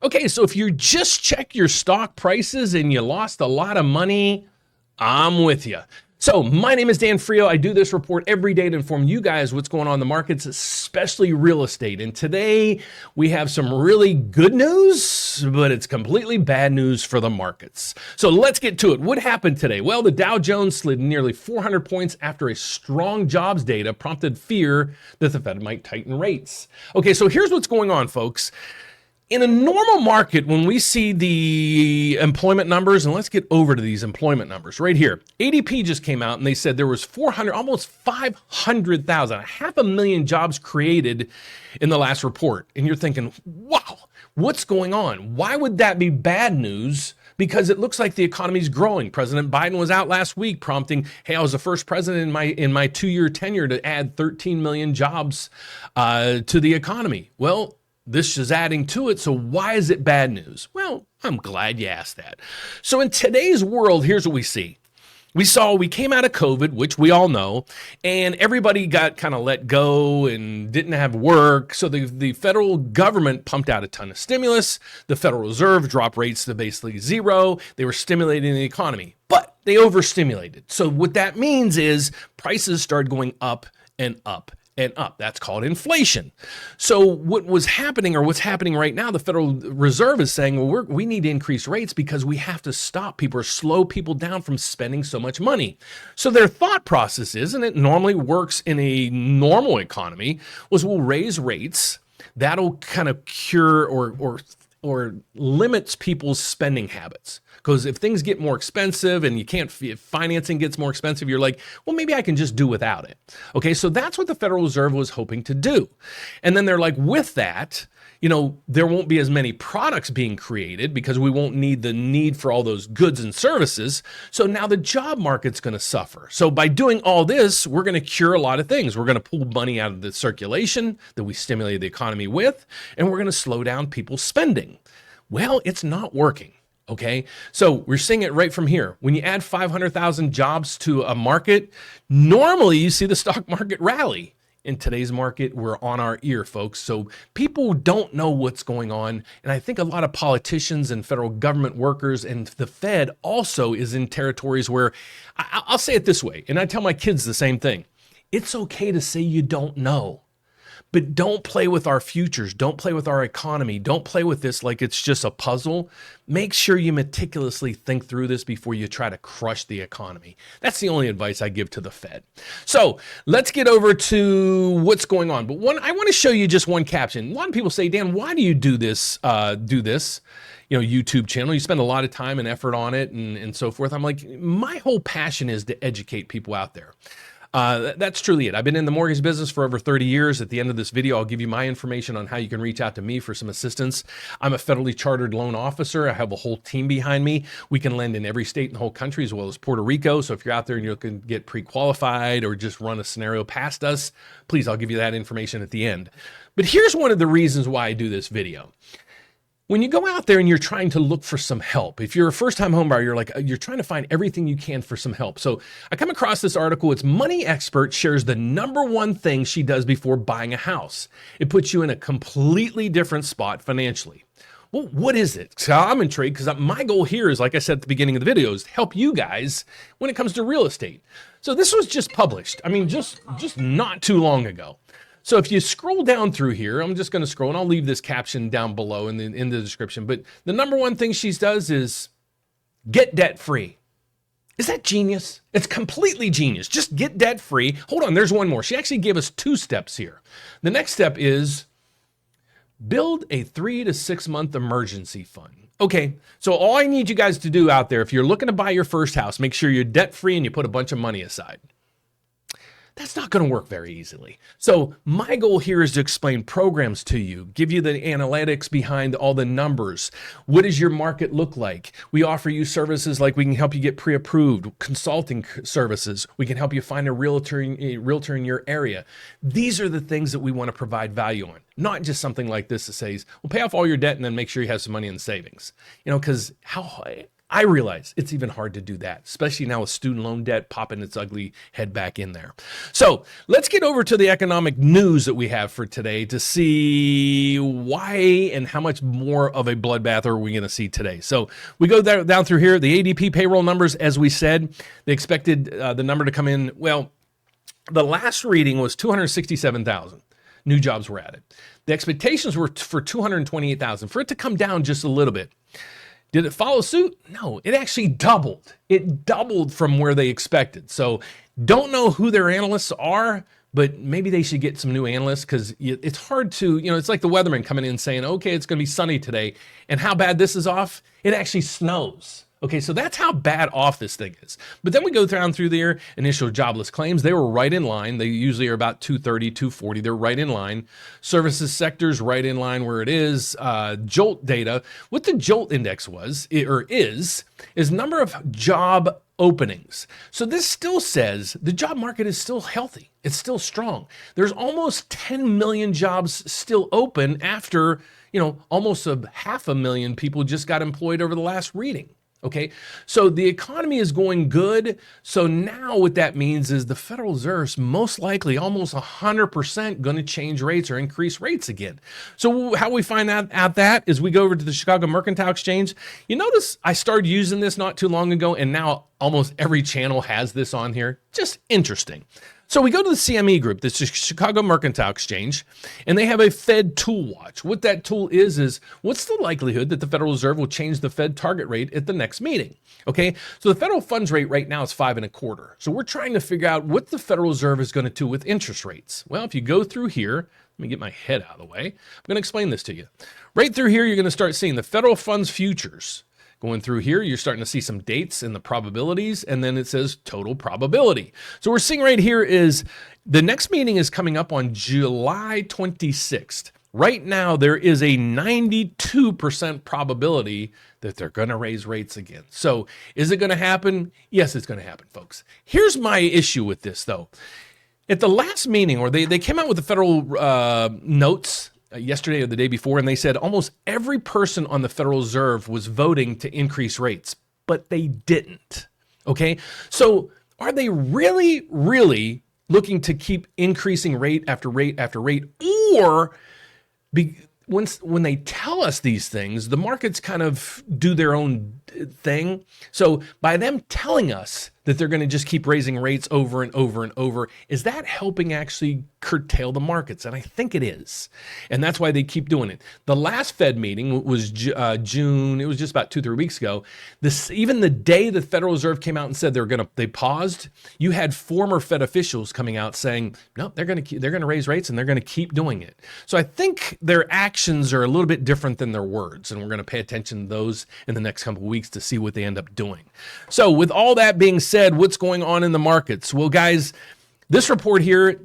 Okay, so if you just check your stock prices and you lost a lot of money, I'm with you. So my name is Dan Frio. I do this report every day to inform you guys what's going on in the markets, especially real estate. And today we have some really good news, but it's completely bad news for the markets. So let's get to it. What happened today? Well, the Dow Jones slid nearly 400 points after a strong jobs data prompted fear that the Fed might tighten rates. Okay, so here's what's going on, folks. In a normal market, when we see the employment numbers, and let's get over to these employment numbers right here. ADP just came out and they said there was 400, almost 500,000, 500,000 jobs created in the last report. And you're thinking, wow, what's going on? Why would that be bad news? Because it looks like the economy's growing. President Biden was out last week prompting, hey, I was the first president in my 2-year tenure to add 13 million jobs to the economy. Well, this is adding to it, so why is it bad news? Well, I'm glad you asked that. So in today's world, here's what we see. We came out of COVID, which we all know, and everybody got kind of let go and didn't have work. So the federal government pumped out a ton of stimulus. The Federal Reserve dropped rates to basically zero. They were stimulating the economy, but they overstimulated. So what that means is prices started going up and up and up. That's called inflation. So what's happening right now, the Federal Reserve is saying, well, we need to increase rates because we have to stop people or slow people down from spending so much money. So their thought process is, and it normally works in a normal economy, was we'll raise rates. That'll kind of cure or limits people's spending habits. Because if things get more expensive and if financing gets more expensive, you're like, well, maybe I can just do without it. Okay, so that's what the Federal Reserve was hoping to do. And then they're like, with that, there won't be as many products being created because we won't need the need for all those goods and services. So now the job market's going to suffer. So by doing all this, we're going to cure a lot of things. We're going to pull money out of the circulation that we stimulated the economy with, and we're going to slow down people's spending. Well, it's not working. Okay, so we're seeing it right from here. When you add 500,000 jobs to a market, normally you see the stock market rally. In today's market, we're on our ear, folks. So people don't know what's going on. And I think a lot of politicians and federal government workers and the Fed also is in territories where I'll say it this way. And I tell my kids the same thing. It's okay to say you don't know. But don't play with our futures. Don't play with our economy. Don't play with this like it's just a puzzle. Make sure you meticulously think through this before you try to crush the economy. That's the only advice I give to the Fed. So let's get over to what's going on. But I want to show you just one caption. A lot of people say, Dan, why do you do this? YouTube channel. You spend a lot of time and effort on it and so forth. I'm like, my whole passion is to educate people out there. That's truly it. I've been in the mortgage business for over 30 years. At the end of this video, I'll give you my information on how you can reach out to me for some assistance. I'm a federally chartered loan officer. I have a whole team behind me. We can lend in every state in the whole country as well as Puerto Rico. So if you're out there and you're looking to get pre-qualified or just run a scenario past us, please, I'll give you that information at the end. But here's one of the reasons why I do this video. When you go out there and you're trying to look for some help, if you're a first-time homebuyer, you're trying to find everything you can for some help. So I come across this article. It's Money Expert shares the number one thing she does before buying a house. It puts you in a completely different spot financially. Well, what is it? So I'm intrigued because my goal here is, like I said at the beginning of the video, is to help you guys when it comes to real estate. So this was just published. Just not too long ago. So if you scroll down through here, I'm just going to scroll, and I'll leave this caption down below in the description. But the number one thing she does is get debt free. Is that genius? It's completely genius. Just get debt free. Hold on, there's one more. She actually gave us 2 steps here. The next step is build a 3 to 6 month emergency fund. Okay, so all I need you guys to do out there, if you're looking to buy your first house, make sure you're debt free and you put a bunch of money aside. That's not going to work very easily. So my goal here is to explain programs to you, give you the analytics behind all the numbers. What does your market look like? We offer you services like we can help you get pre-approved, consulting services. We can help you find a realtor in your area. These are the things that we want to provide value on, not just something like this that says, well, pay off all your debt and then make sure you have some money in savings. Because I realize it's even hard to do that, especially now with student loan debt popping its ugly head back in there. So let's get over to the economic news that we have for today to see why and how much more of a bloodbath are we going to see today. So we go down through here. The ADP payroll numbers, as we said, they expected the number to come in. Well, the last reading was 267,000 new jobs were added. The expectations were for 228,000, for it to come down just a little bit. Did it follow suit? No, it actually doubled. It doubled from where they expected. So don't know who their analysts are, but maybe they should get some new analysts, because it's hard to, it's like the weatherman coming in saying, okay, it's going to be sunny today. And how bad this is off? It actually snows. Okay, so that's how bad off this thing is. But then we go down through there, initial jobless claims. They were right in line. They usually are about 230, 240. They're right in line. Services sectors right in line where it is. JOLT data. What the JOLT index is number of job openings. So this still says the job market is still healthy. It's still strong. There's almost 10 million jobs still open after, almost 500,000 people just got employed over the last reading. Okay, so the economy is going good. So now what that means is the Federal Reserve's most likely almost 100% going to change rates or increase rates again. So how we find out that is we go over to the Chicago Mercantile Exchange. You notice I started using this not too long ago, and now almost every channel has this on here. Just interesting. So we go to the CME Group, this is Chicago Mercantile Exchange, and they have a Fed tool watch. What that tool is what's the likelihood that the Federal Reserve will change the Fed target rate at the next meeting? Okay, so the federal funds rate right now is 5.25. So we're trying to figure out what the Federal Reserve is going to do with interest rates. Well, if you go through here, let me get my head out of the way. I'm going to explain this to you. Right through here, you're going to start seeing the federal funds futures. Going through here, you're starting to see some dates and the probabilities, and then it says total probability. So we're seeing right here is the next meeting is coming up on July 26th. Right now, there is a 92% probability that they're going to raise rates again. So is it going to happen? Yes, it's going to happen, folks. Here's my issue with this, though. At the last meeting, or they came out with the federal notes yesterday or the day before, and they said almost every person on the Federal Reserve was voting to increase rates, but they didn't. Okay, so are they really, really looking to keep increasing rate after rate after rate, or when they tell us these things, the markets kind of do their own thing? So by them telling us that they're going to just keep raising rates over and over and over, is that helping actually curtail the markets? And I think it is. And that's why they keep doing it. The last Fed meeting was June. It was just about 2-3 weeks ago. Even the day the Federal Reserve came out and said they paused, you had former Fed officials coming out saying, no, they're going to raise rates and they're going to keep doing it. So I think their actions are a little bit different than their words. And we're going to pay attention to those in the next couple of weeks to see what they end up doing. So with all that being said, what's going on in the markets? Well, guys, this report here,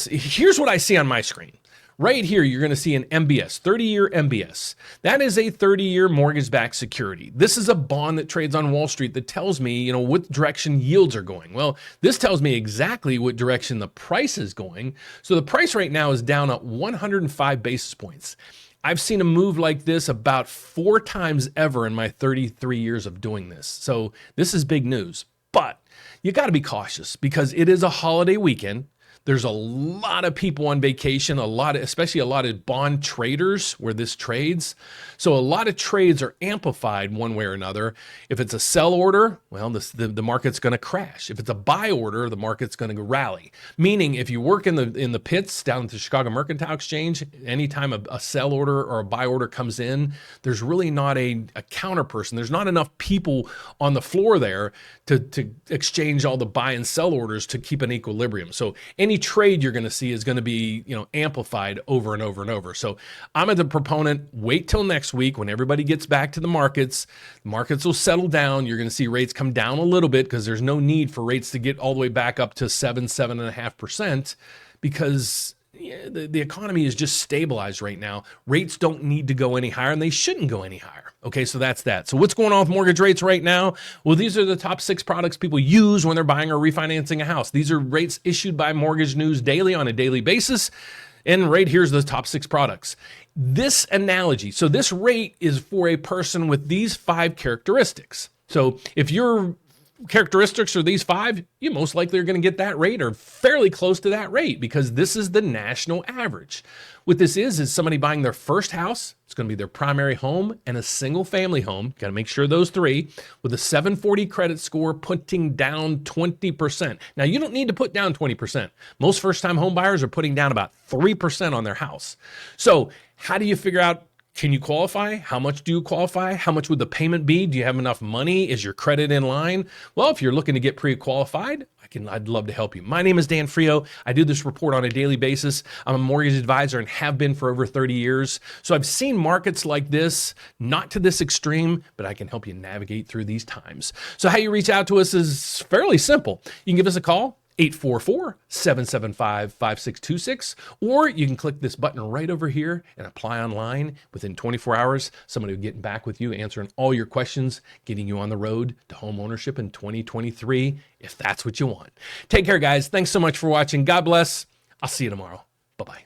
here's what I see on my screen. Right here, you're going to see an MBS, 30-year MBS. That is a 30-year mortgage-backed security. This is a bond that trades on Wall Street that tells me, what direction yields are going. Well, this tells me exactly what direction the price is going. So the price right now is down at 105 basis points. I've seen a move like this about 4 times ever in my 33 years of doing this. So this is big news. But you got to be cautious because it is a holiday weekend. There's a lot of people on vacation, especially a lot of bond traders where this trades. So a lot of trades are amplified one way or another. If it's a sell order, well, the market's going to crash. If it's a buy order, the market's going to rally. Meaning, if you work in the pits down at the Chicago Mercantile Exchange, anytime a sell order or a buy order comes in, there's really not a counter person. There's not enough people on the floor there to exchange all the buy and sell orders to keep an equilibrium. So any trade you're going to see is going to be, amplified over and over and over. So I'm the proponent, wait till next week when everybody gets back to the markets will settle down. You're going to see rates come down a little bit because there's no need for rates to get all the way back up to 7.5%, because the economy is just stabilized right now. Rates don't need to go any higher, and they shouldn't go any higher. Okay, so that's that. So what's going on with mortgage rates right now? Well, these are the top 6 products people use when they're buying or refinancing a house. These are rates issued by Mortgage News Daily on a daily basis. And right here's the top 6 products. This analogy, so this rate is for a person with these 5 characteristics. So if your characteristics are these five, you most likely are going to get that rate or fairly close to that rate because this is the national average. What this is somebody buying their first house. It's going to be their primary home and a single family home. Got to make sure those three with a 740 credit score putting down 20%. Now you don't need to put down 20%. Most first time home buyers are putting down about 3% on their house. So how do you figure out, can you qualify? How much do you qualify? How much would the payment be? Do you have enough money? Is your credit in line? Well, if you're looking to get pre-qualified, I'd love to help you. My name is Dan Frio. I do this report on a daily basis. I'm a mortgage advisor and have been for over 30 years. So I've seen markets like this, not to this extreme, but I can help you navigate through these times. So how you reach out to us is fairly simple. You can give us a call, 844-775-5626, or you can click this button right over here and apply online. Within 24 hours, somebody will get back with you, answering all your questions, getting you on the road to home ownership in 2023, if that's what you want. Take care, guys. Thanks so much for watching. God bless. I'll see you tomorrow. Bye-bye.